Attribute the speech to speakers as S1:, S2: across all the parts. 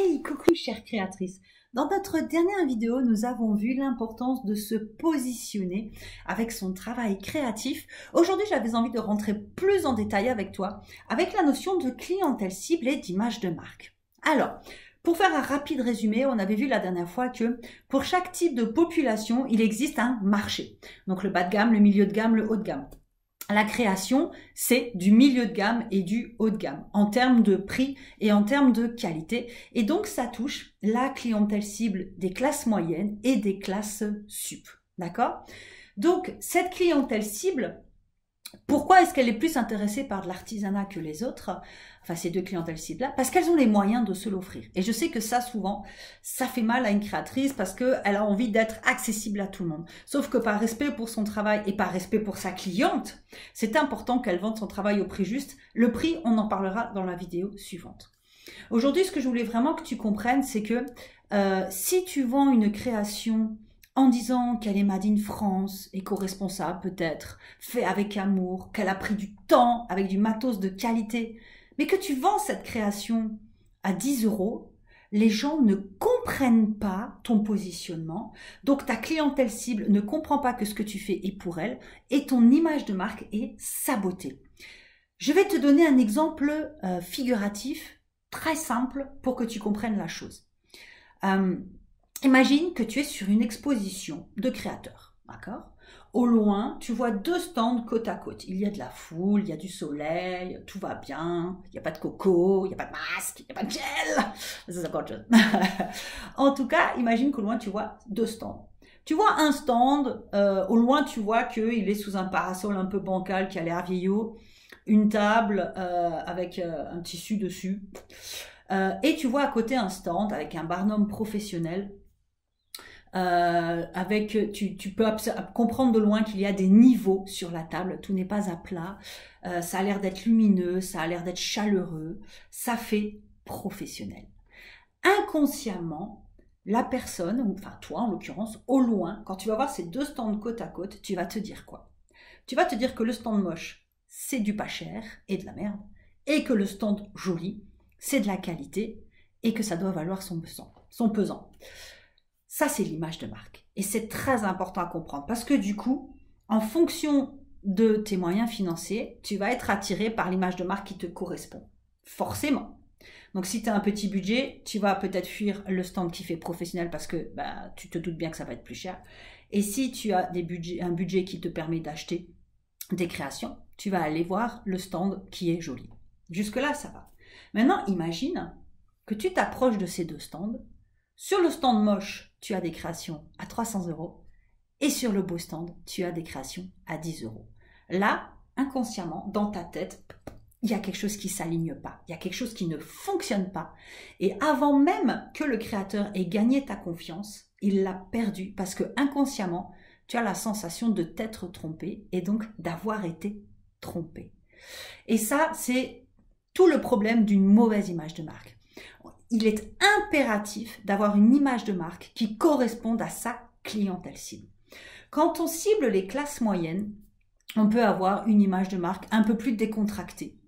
S1: Hey, coucou chère créatrice. Dans notre dernière vidéo, nous avons vu l'importance de se positionner avec son travail créatif. Aujourd'hui, j'avais envie de rentrer plus en détail avec toi, avec la notion de clientèle cible et d'image de marque. Alors, pour faire un rapide résumé, on avait vu la dernière fois que pour chaque type de population, il existe un marché. Donc le bas de gamme, le milieu de gamme, le haut de gamme. La création, c'est du milieu de gamme et du haut de gamme en termes de prix et en termes de qualité. Et donc, ça touche la clientèle cible des classes moyennes et des classes sup. D'accord? Donc, cette clientèle cible, pourquoi est-ce qu'elle est plus intéressée par de l'artisanat que les autres? Enfin, ces deux clientèles cibles-là, parce qu'elles ont les moyens de se l'offrir. Et je sais que ça, souvent, ça fait mal à une créatrice parce qu'elle a envie d'être accessible à tout le monde. Sauf que par respect pour son travail et par respect pour sa cliente, c'est important qu'elle vende son travail au prix juste. Le prix, on en parlera dans la vidéo suivante. Aujourd'hui, ce que je voulais vraiment que tu comprennes, c'est que si tu vends une création en disant qu'elle est made in France, éco-responsable peut-être, fait avec amour, qu'elle a pris du temps avec du matos de qualité, mais que tu vends cette création à 10 €, les gens ne comprennent pas ton positionnement, donc ta clientèle cible ne comprend pas que ce que tu fais est pour elle, et ton image de marque est sabotée. Je vais te donner un exemple figuratif, très simple, pour que tu comprennes la chose. Imagine que tu es sur une exposition de créateurs, d'accord? Au loin, tu vois deux stands côte à côte. Il y a de la foule, il y a du soleil, tout va bien, il n'y a pas de coco, il n'y a pas de masque, il n'y a pas de gel. Ça, c'est encore autre chose. En tout cas, imagine qu'au loin, tu vois deux stands. Tu vois un stand, au loin, tu vois qu'il est sous un parasol un peu bancal qui a l'air vieillot, une table avec un tissu dessus. Et tu vois à côté un stand avec un barnum professionnel. Tu peux comprendre de loin qu'il y a des niveaux sur la table, tout n'est pas à plat, ça a l'air d'être lumineux, ça a l'air d'être chaleureux, ça fait professionnel. Inconsciemment, la personne, enfin toi en l'occurrence, au loin, quand tu vas voir ces deux stands côte à côte, tu vas te dire quoi? Tu vas te dire que le stand moche, c'est du pas cher et de la merde, et que le stand joli, c'est de la qualité, et que ça doit valoir son pesant. Ça, c'est l'image de marque. Et c'est très important à comprendre parce que du coup, en fonction de tes moyens financiers, tu vas être attiré par l'image de marque qui te correspond. Forcément. Donc, si tu as un petit budget, tu vas peut-être fuir le stand qui fait professionnel parce que tu te doutes bien que ça va être plus cher. Et si tu as un budget qui te permet d'acheter des créations, tu vas aller voir le stand qui est joli. Jusque-là, ça va. Maintenant, imagine que tu t'approches de ces deux stands. Sur le stand moche, tu as des créations à 300 € et sur le beau stand, tu as des créations à 10 €. Là, inconsciemment, dans ta tête, il y a quelque chose qui ne s'aligne pas, il y a quelque chose qui ne fonctionne pas. Et avant même que le créateur ait gagné ta confiance, il l'a perdu parce que inconsciemment, tu as la sensation de t'être trompé et donc d'avoir été trompé. Et ça, c'est tout le problème d'une mauvaise image de marque. Il est impératif d'avoir une image de marque qui corresponde à sa clientèle cible. Quand on cible les classes moyennes, on peut avoir une image de marque un peu plus décontractée,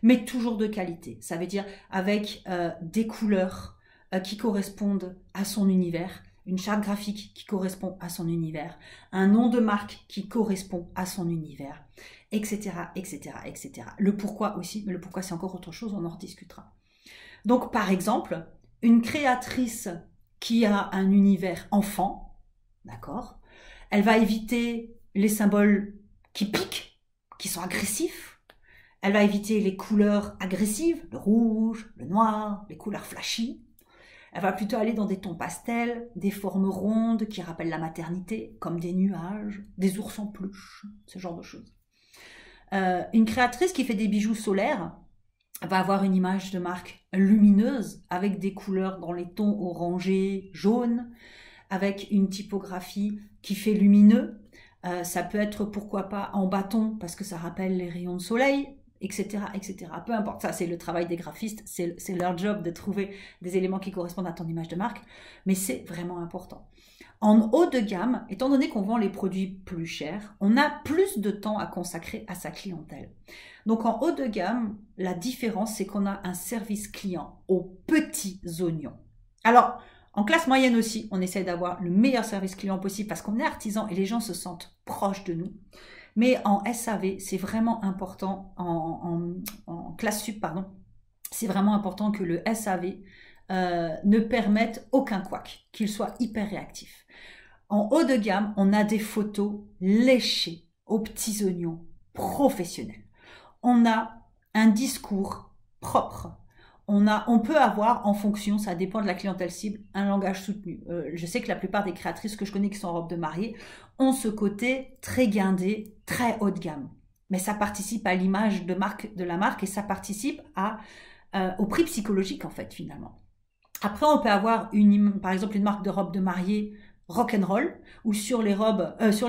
S1: mais toujours de qualité. Ça veut dire avec des couleurs qui correspondent à son univers, une charte graphique qui correspond à son univers, un nom de marque qui correspond à son univers, etc., etc., etc. Le pourquoi aussi, mais le pourquoi c'est encore autre chose, on en rediscutera. Donc, par exemple, une créatrice qui a un univers enfant, d'accord, elle va éviter les symboles qui piquent, qui sont agressifs. Elle va éviter les couleurs agressives, le rouge, le noir, les couleurs flashy. Elle va plutôt aller dans des tons pastels, des formes rondes qui rappellent la maternité, comme des nuages, des ours en peluche, ce genre de choses. Une créatrice qui fait des bijoux solaires va avoir une image de marque lumineuse avec des couleurs dans les tons orangés, jaunes, avec une typographie qui fait lumineux. Ça peut être pourquoi pas en bâton parce que ça rappelle les rayons de soleil, etc., etc. Peu importe, ça c'est le travail des graphistes, c'est leur job de trouver des éléments qui correspondent à ton image de marque, mais c'est vraiment important. En haut de gamme, étant donné qu'on vend les produits plus chers, on a plus de temps à consacrer à sa clientèle. Donc en haut de gamme, la différence, c'est qu'on a un service client aux petits oignons. Alors, en classe moyenne aussi, on essaie d'avoir le meilleur service client possible parce qu'on est artisan et les gens se sentent proches de nous. Mais en SAV, c'est vraiment important, en classe sup, pardon, c'est vraiment important que le SAV ne permette aucun couac, qu'il soit hyper réactif. En haut de gamme, on a des photos léchées, aux petits oignons, professionnels. On a un discours propre. On peut avoir, en fonction, ça dépend de la clientèle cible, un langage soutenu. Je sais que la plupart des créatrices que je connais qui sont en robe de mariée ont ce côté très guindé, très haut de gamme. Mais ça participe à l'image de la marque et ça participe au prix psychologique, en fait, finalement. Après, on peut avoir par exemple une marque de robe de mariée rock'n'roll, ou sur les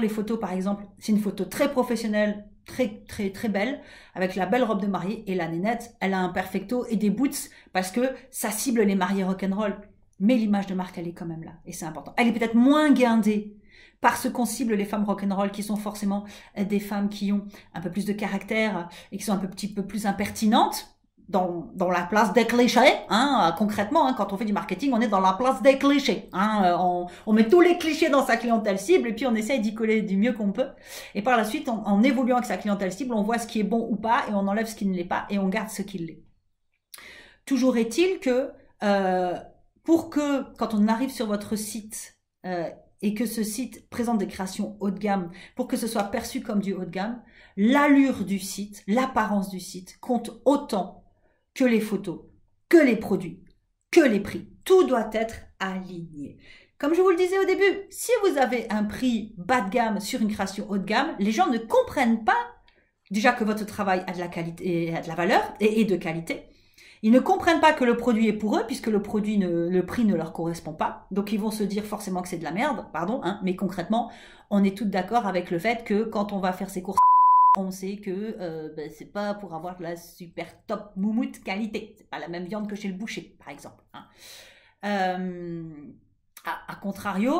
S1: photos, par exemple, c'est une photo très professionnelle, très très très belle, avec la belle robe de mariée, et la nénette, elle a un perfecto et des boots, parce que ça cible les mariés rock'n'roll. Mais l'image de marque, elle est quand même là, et c'est important. Elle est peut-être moins guindée, parce qu'on cible les femmes rock'n'roll, qui sont forcément des femmes qui ont un peu plus de caractère, et qui sont un petit peu plus impertinentes, dans la place des clichés, hein, concrètement, hein, quand on fait du marketing, on est dans la place des clichés. Hein, on met tous les clichés dans sa clientèle cible et puis on essaye d'y coller du mieux qu'on peut. Et par la suite, en évoluant avec sa clientèle cible, on voit ce qui est bon ou pas et on enlève ce qui ne l'est pas et on garde ce qui l'est. Toujours est-il que pour que, quand on arrive sur votre site et que ce site présente des créations haut de gamme, pour que ce soit perçu comme du haut de gamme, l'allure du site, l'apparence du site compte autant que les photos, que les produits, que les prix. Tout doit être aligné. Comme je vous le disais au début, si vous avez un prix bas de gamme sur une création haut de gamme, les gens ne comprennent pas déjà que votre travail a de la qualité, a de la valeur et de qualité. Ils ne comprennent pas que le produit est pour eux puisque le prix ne leur correspond pas. Donc ils vont se dire forcément que c'est de la merde, pardon, hein, mais concrètement, on est toutes d'accord avec le fait que quand on va faire ses courses, on sait que c'est pas pour avoir de la super top moumoute qualité. C'est pas la même viande que chez le boucher, par exemple. Hein. À contrario,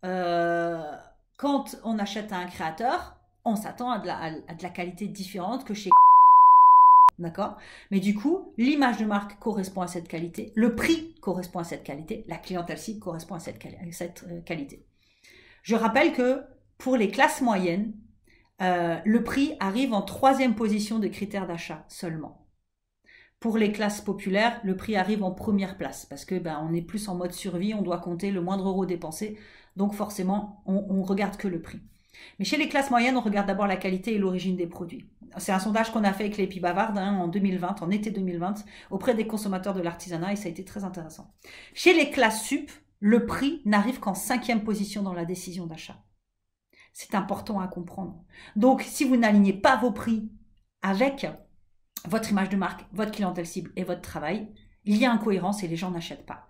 S1: quand on achète à un créateur, on s'attend à de la qualité différente que chez d'accord? Mais du coup, l'image de marque correspond à cette qualité, le prix correspond à cette qualité, la clientèle cible correspond à cette qualité. Je rappelle que pour les classes moyennes, le prix arrive en 3e position de critères d'achat seulement. Pour les classes populaires, le prix arrive en 1re place parce que on est plus en mode survie, on doit compter le moindre euro dépensé, donc forcément on regarde que le prix. Mais chez les classes moyennes, on regarde d'abord la qualité et l'origine des produits. C'est un sondage qu'on a fait avec l'Épi Bavarde en 2020, en été 2020, auprès des consommateurs de l'artisanat et ça a été très intéressant. Chez les classes sup, le prix n'arrive qu'en 5e position dans la décision d'achat. C'est important à comprendre. Donc, si vous n'alignez pas vos prix avec votre image de marque, votre clientèle cible et votre travail, il y a incohérence et les gens n'achètent pas.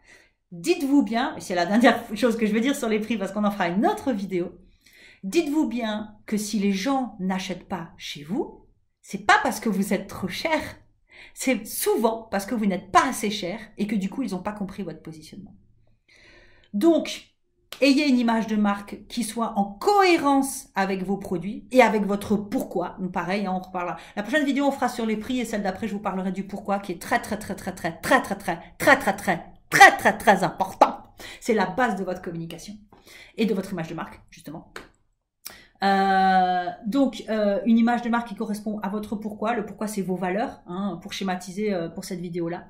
S1: Dites-vous bien, et c'est la dernière chose que je veux dire sur les prix parce qu'on en fera une autre vidéo, dites-vous bien que si les gens n'achètent pas chez vous, c'est pas parce que vous êtes trop cher, c'est souvent parce que vous n'êtes pas assez cher et que du coup, ils n'ont pas compris votre positionnement. Donc, ayez une image de marque qui soit en cohérence avec vos produits et avec votre pourquoi. Donc pareil, on reparlera. La prochaine vidéo, on fera sur les prix et celle d'après, je vous parlerai du pourquoi qui est très important. C'est la base de votre communication et de votre image de marque, justement. Donc, une image de marque qui correspond à votre pourquoi. Le pourquoi, c'est vos valeurs, hein, pour schématiser pour cette vidéo-là,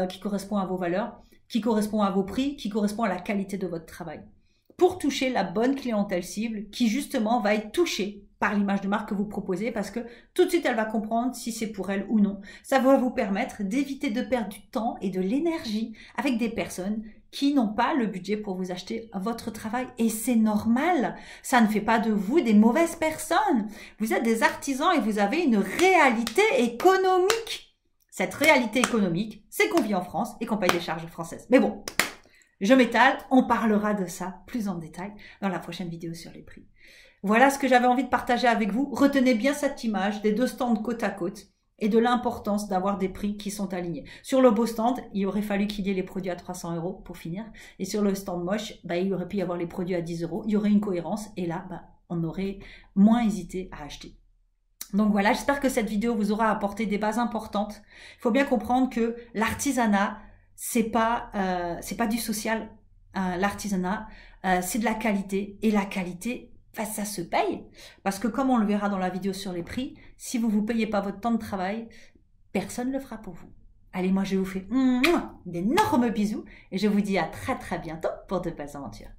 S1: qui correspond à vos valeurs, qui correspond à vos prix, qui correspond à la qualité de votre travail. Pour toucher la bonne clientèle cible qui justement va être touchée par l'image de marque que vous proposez parce que tout de suite elle va comprendre si c'est pour elle ou non. Ça va vous permettre d'éviter de perdre du temps et de l'énergie avec des personnes qui n'ont pas le budget pour vous acheter votre travail. Et c'est normal, ça ne fait pas de vous des mauvaises personnes. Vous êtes des artisans et vous avez une réalité économique. Cette réalité économique, c'est qu'on vit en France et qu'on paye des charges françaises. Mais bon, je m'étale, on parlera de ça plus en détail dans la prochaine vidéo sur les prix. Voilà ce que j'avais envie de partager avec vous. Retenez bien cette image des deux stands côte à côte et de l'importance d'avoir des prix qui sont alignés. Sur le beau stand, il aurait fallu qu'il y ait les produits à 300 € pour finir. Et sur le stand moche, il aurait pu y avoir les produits à 10 €. Il y aurait une cohérence et là, on aurait moins hésité à acheter. Donc voilà, j'espère que cette vidéo vous aura apporté des bases importantes. Il faut bien comprendre que l'artisanat, c'est pas du social, l'artisanat, c'est de la qualité, et la qualité, bah, ça se paye, parce que comme on le verra dans la vidéo sur les prix, si vous vous payez pas votre temps de travail, personne ne le fera pour vous. Allez, moi je vous fais d'énormes bisous, et je vous dis à très très bientôt pour de belles aventures.